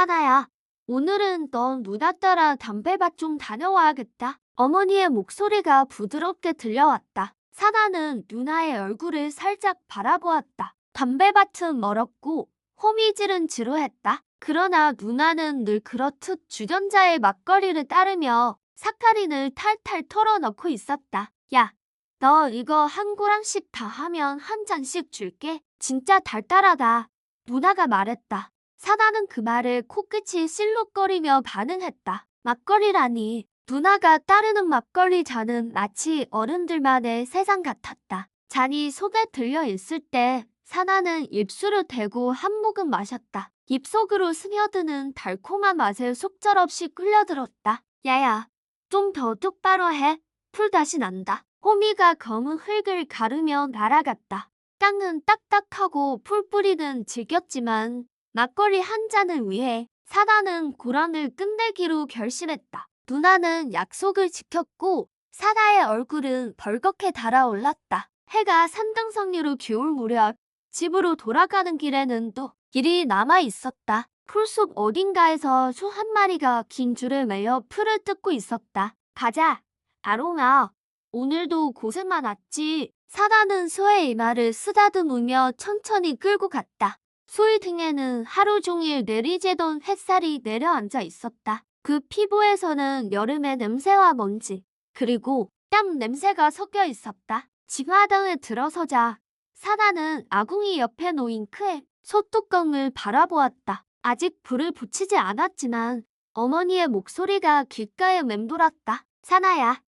사나야, 오늘은 넌 누나 따라 담배밭 좀 다녀와야겠다. 어머니의 목소리가 부드럽게 들려왔다. 사나는 누나의 얼굴을 살짝 바라보았다. 담배밭은 멀었고 호미질은 지루했다. 그러나 누나는 늘 그렇듯 주전자의 막걸리를 따르며 사카린을 탈탈 털어넣고 있었다. 야, 너 이거 한 고랑씩 다 하면 한 잔씩 줄게. 진짜 달달하다. 누나가 말했다. 사나는 그 말에 코끝이 실룩거리며 반응했다. 막걸리라니. 누나가 따르는 막걸리 잔은 마치 어른들만의 세상 같았다. 잔이 손에 들려 있을 때 사나는 입술을 대고 한 모금 마셨다. 입속으로 스며드는 달콤한 맛에 속절없이 끌려들었다. 야야, 좀 더 똑바로 해. 풀 다시 난다. 호미가 검은 흙을 가르며 날아갔다. 땅은 딱딱하고 풀뿌리는 질겼지만 막걸리 한 잔을 위해 사나는 고랑을 끝내기로 결심했다. 누나는 약속을 지켰고 사나의 얼굴은 벌겋게 달아올랐다. 해가 산등성리로 기울 무렵 집으로 돌아가는 길에는 또 길이 남아 있었다. 풀숲 어딘가에서 소 한 마리가 긴 줄을 매어 풀을 뜯고 있었다. 가자, 아롱아. 오늘도 고생 많았지. 사나는 소의 이마를 쓰다듬으며 천천히 끌고 갔다. 소의 등에는 하루 종일 내리쬐던 햇살이 내려앉아 있었다. 그 피부에서는 여름의 냄새와 먼지, 그리고 땀 냄새가 섞여 있었다. 집마당에 들어서자 사나는 아궁이 옆에 놓인 크의 소뚜껑을 바라보았다. 아직 불을 붙이지 않았지만 어머니의 목소리가 귓가에 맴돌았다. 사나야,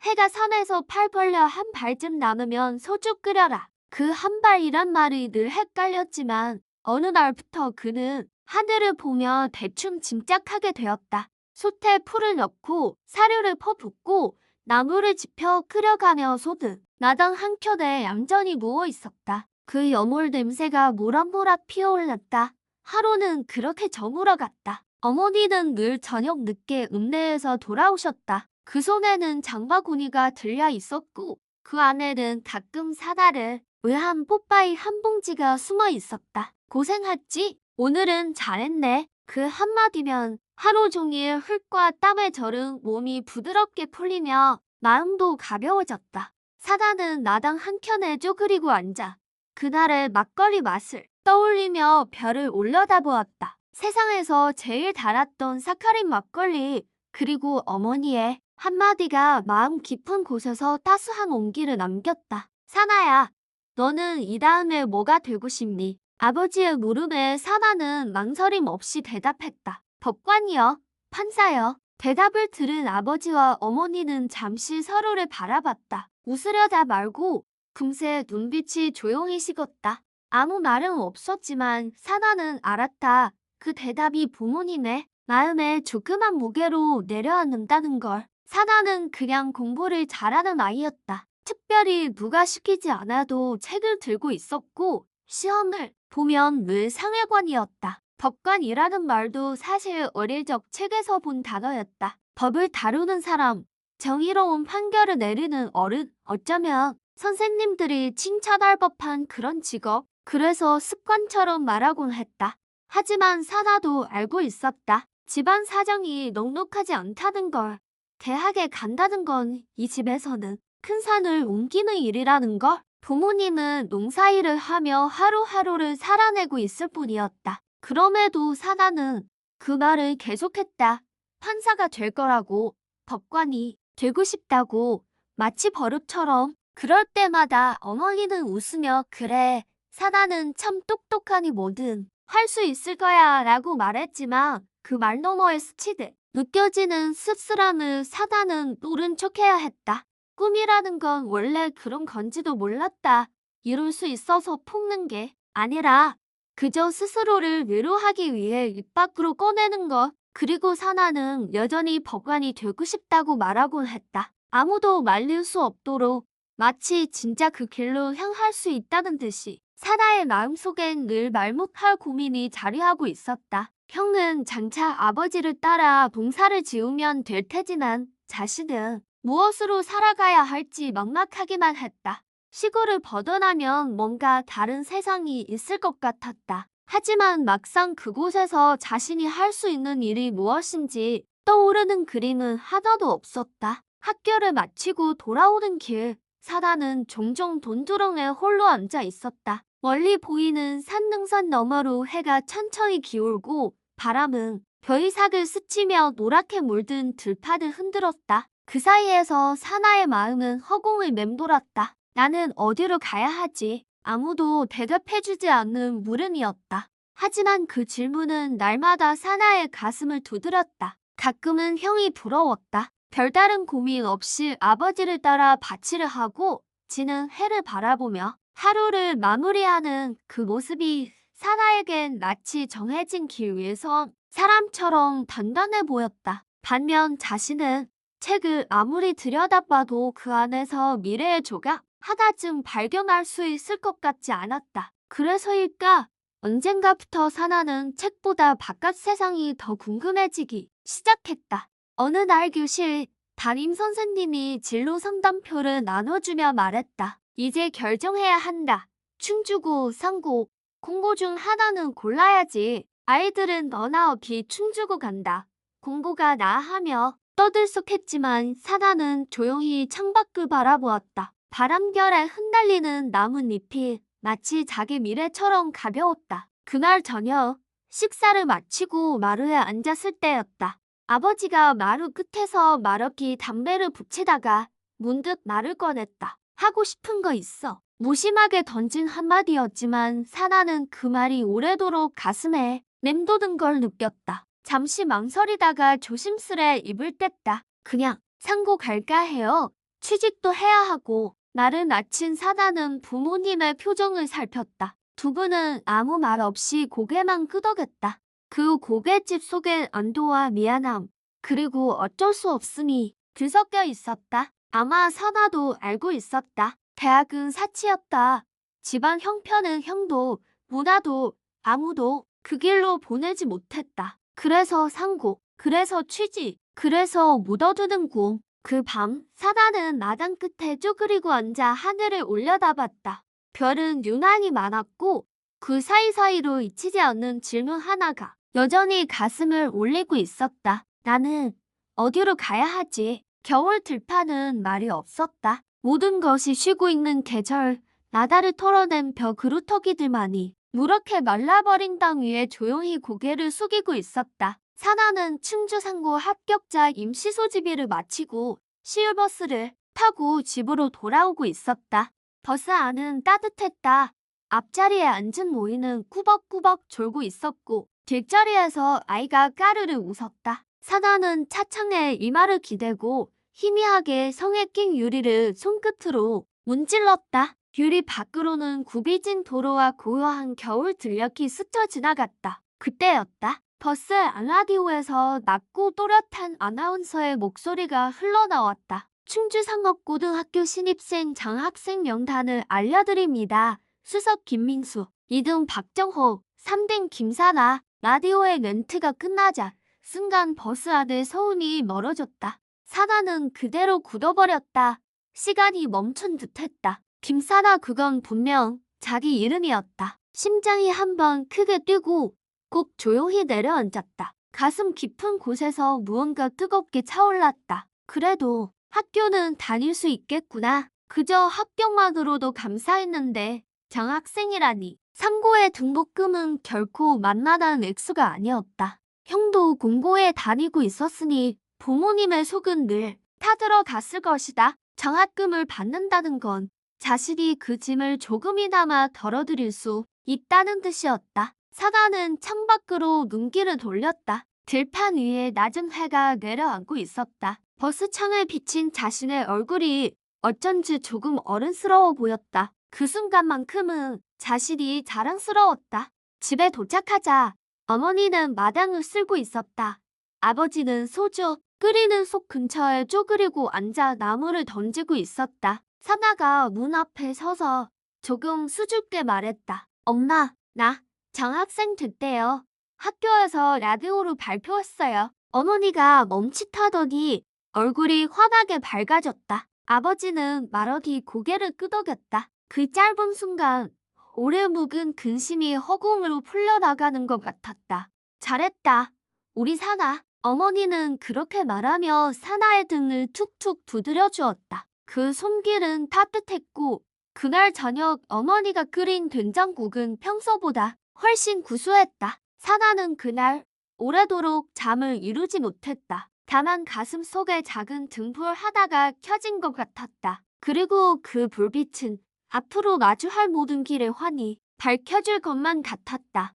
해가 산에서 팔 벌려 한 발쯤 남으면 소주 끓여라. 그 한 발이란 말이 늘 헷갈렸지만 어느 날부터 그는 하늘을 보며 대충 짐작하게 되었다. 솥에 풀을 넣고 사료를 퍼붓고 나무를 지펴 끓여가며 소는 마당 한켠에 얌전히 누워 있었다. 그 여몰 냄새가 모락모락 피어올랐다. 하루는 그렇게 저물어갔다. 어머니는 늘 저녁 늦게 읍내에서 돌아오셨다. 그 손에는 장바구니가 들려 있었고 그 안에는 가끔 사다를 외한 뽀빠이 한 봉지가 숨어 있었다. 고생했지? 오늘은 잘했네. 그 한마디면 하루 종일 흙과 땀에 절은 몸이 부드럽게 풀리며 마음도 가벼워졌다. 사다는 마당 한켠에 쪼그리고 앉아 그날의 막걸리 맛을 떠올리며 별을 올려다보았다. 세상에서 제일 달았던 사카린 막걸리, 그리고 어머니의 한마디가 마음 깊은 곳에서 따스한 온기를 남겼다. 사나야, 너는 이 다음에 뭐가 되고 싶니? 아버지의 물음에 사나는 망설임 없이 대답했다. 법관이요, 판사요. 대답을 들은 아버지와 어머니는 잠시 서로를 바라봤다. 웃으려다 말고 금세 눈빛이 조용히 식었다. 아무 말은 없었지만 사나는 알았다. 그 대답이 부모님의 마음에 조그만 무게로 내려앉는다는 걸. 사나는 그냥 공부를 잘하는 아이였다. 특별히 누가 시키지 않아도 책을 들고 있었고 시험을 보면 늘 상위권이었다. 법관이라는 말도 사실 어릴 적 책에서 본 단어였다. 법을 다루는 사람, 정의로운 판결을 내리는 어른, 어쩌면 선생님들이 칭찬할 법한 그런 직업. 그래서 습관처럼 말하곤 했다. 하지만 사나도 알고 있었다. 집안 사정이 넉넉하지 않다는 걸. 대학에 간다는 건 이 집에서는 큰 산을 옮기는 일이라는 걸. 부모님은 농사일을 하며 하루하루를 살아내고 있을 뿐이었다. 그럼에도 사나는 그 말을 계속했다. 판사가 될 거라고, 법관이 되고 싶다고, 마치 버릇처럼. 그럴 때마다 어머니는 웃으며 그래, 사나는 참 똑똑하니 뭐든 할 수 있을 거야 라고 말했지만 그 말 너머에 스치듯 느껴지는 씁쓸함을 사나는 모른 척해야 했다. 꿈이라는 건 원래 그런 건지도 몰랐다. 이룰 수 있어서 품는 게 아니라 그저 스스로를 위로하기 위해 입 밖으로 꺼내는 것. 그리고 사나는 여전히 법관이 되고 싶다고 말하곤 했다. 아무도 말릴 수 없도록, 마치 진짜 그 길로 향할 수 있다는 듯이. 사나의 마음속엔 늘 말못할 고민이 자리하고 있었다. 형은 장차 아버지를 따라 봉사를 지으면 될 테지만 자신은 무엇으로 살아가야 할지 막막하기만 했다. 시골을 벗어나면 뭔가 다른 세상이 있을 것 같았다. 하지만 막상 그곳에서 자신이 할 수 있는 일이 무엇인지 떠오르는 그림은 하나도 없었다. 학교를 마치고 돌아오는 길, 사라는 종종 돈두렁에 홀로 앉아 있었다. 멀리 보이는 산능선 너머로 해가 천천히 기울고 바람은 벼이삭을 스치며 노랗게 물든 들판을 흔들었다. 그 사이에서 사나의 마음은 허공을 맴돌았다. 나는 어디로 가야 하지? 아무도 대답해주지 않는 물음이었다. 하지만 그 질문은 날마다 사나의 가슴을 두드렸다. 가끔은 형이 부러웠다. 별다른 고민 없이 아버지를 따라 밭일을 하고 지는 해를 바라보며 하루를 마무리하는 그 모습이 사나에겐 마치 정해진 길 위에서 사람처럼 단단해 보였다. 반면 자신은 책을 아무리 들여다봐도 그 안에서 미래의 조각 하나쯤 발견할 수 있을 것 같지 않았다. 그래서일까? 언젠가부터 사나는 책보다 바깥 세상이 더 궁금해지기 시작했다. 어느 날 교실 담임 선생님이 진로 상담표를 나눠주며 말했다. 이제 결정해야 한다. 충주고 상고 공고 중 하나는 골라야지. 아이들은 너나 비충주고 간다. 공고가 나 하며 떠들썩했지만 사나는 조용히 창밖을 바라보았다. 바람결에 흩날리는 나뭇잎이 마치 자기 미래처럼 가벼웠다. 그날 저녁 식사를 마치고 마루에 앉았을 때였다. 아버지가 마루 끝에서 말없이 담배를 붙이다가 문득 말을 꺼냈다. 하고 싶은 거 있어. 무심하게 던진 한마디였지만 사나는 그 말이 오래도록 가슴에 맴도는 걸 느꼈다. 잠시 망설이다가 조심스레 입을 뗐다. 그냥 상고 갈까 해요. 취직도 해야 하고. 나를 낳친 사나는 부모님의 표정을 살폈다. 두 분은 아무 말 없이 고개만 끄덕였다. 그 고갯집 속엔 안도와 미안함, 그리고 어쩔 수 없음이 뒤섞여 있었다. 아마 사나도 알고 있었다. 대학은 사치였다. 집안 형편은 형도, 문화도, 아무도 그 길로 보내지 못했다. 그래서 상고, 그래서 취직, 그래서 묻어두는 꿈. 그 밤 사나는 마당 끝에 쪼그리고 앉아 하늘을 올려다봤다. 별은 유난히 많았고 그 사이사이로 잊히지 않는 질문 하나가 여전히 가슴을 울리고 있었다. 나는 어디로 가야 하지? 겨울 들판은 말이 없었다. 모든 것이 쉬고 있는 계절, 나다를 털어낸 벼 그루터기들만이 누렇게 말라버린 땅 위에 조용히 고개를 숙이고 있었다. 사나는 충주 상고 합격자 임시 소집일을 마치고 시외버스를 타고 집으로 돌아오고 있었다. 버스 안은 따뜻했다. 앞자리에 앉은 모이는 꾸벅꾸벅 졸고 있었고 뒷자리에서 아이가 까르르 웃었다. 사나는 차창에 이마를 기대고 희미하게 성에 낀 유리를 손끝으로 문질렀다. 유리 밖으로는 굽이진 도로와 고요한 겨울 들녘이 스쳐 지나갔다. 그때였다. 버스 안라디오에서 낮고 또렷한 아나운서의 목소리가 흘러나왔다. 충주상업고등학교 신입생 장학생 명단을 알려드립니다. 수석 김민수, 2등 박정호, 3등 김사나. 라디오의 멘트가 끝나자 순간 버스 안의 소음이 멀어졌다. 사나는 그대로 굳어버렸다. 시간이 멈춘 듯했다. 김사나, 그건 분명 자기 이름이었다. 심장이 한번 크게 뛰고 꼭 조용히 내려앉았다. 가슴 깊은 곳에서 무언가 뜨겁게 차올랐다. 그래도 학교는 다닐 수 있겠구나. 그저 합격만으로도 감사했는데 장학생이라니. 상고의 등록금은 결코 만만한 액수가 아니었다. 형도 공고에 다니고 있었으니 부모님의 속은 늘 타들어갔을 것이다. 장학금을 받는다는 건 자신이 그 짐을 조금이나마 덜어드릴 수 있다는 뜻이었다. 사나는 창밖으로 눈길을 돌렸다. 들판 위에 낮은 해가 내려앉고 있었다. 버스 창을 비친 자신의 얼굴이 어쩐지 조금 어른스러워 보였다. 그 순간만큼은 자신이 자랑스러웠다. 집에 도착하자 어머니는 마당을 쓸고 있었다. 아버지는 소주 끓이는 속 근처에 쪼그리고 앉아 나무를 던지고 있었다. 사나가 문 앞에 서서 조금 수줍게 말했다. 엄마, 나 장학생 됐대요. 학교에서 라디오로 발표했어요. 어머니가 멈칫하더니 얼굴이 환하게 밝아졌다. 아버지는 말없이 고개를 끄덕였다. 그 짧은 순간 오래 묵은 근심이 허공으로 풀려나가는 것 같았다. 잘했다. 우리 사나. 어머니는 그렇게 말하며 사나의 등을 툭툭 두드려 주었다. 그 손길은 따뜻했고 그날 저녁 어머니가 끓인 된장국은 평소보다 훨씬 구수했다. 사나는 그날 오래도록 잠을 이루지 못했다. 다만 가슴 속에 작은 등불 하나가 켜진 것 같았다. 그리고 그 불빛은 앞으로 마주할 모든 길에 환히 밝혀줄 것만 같았다.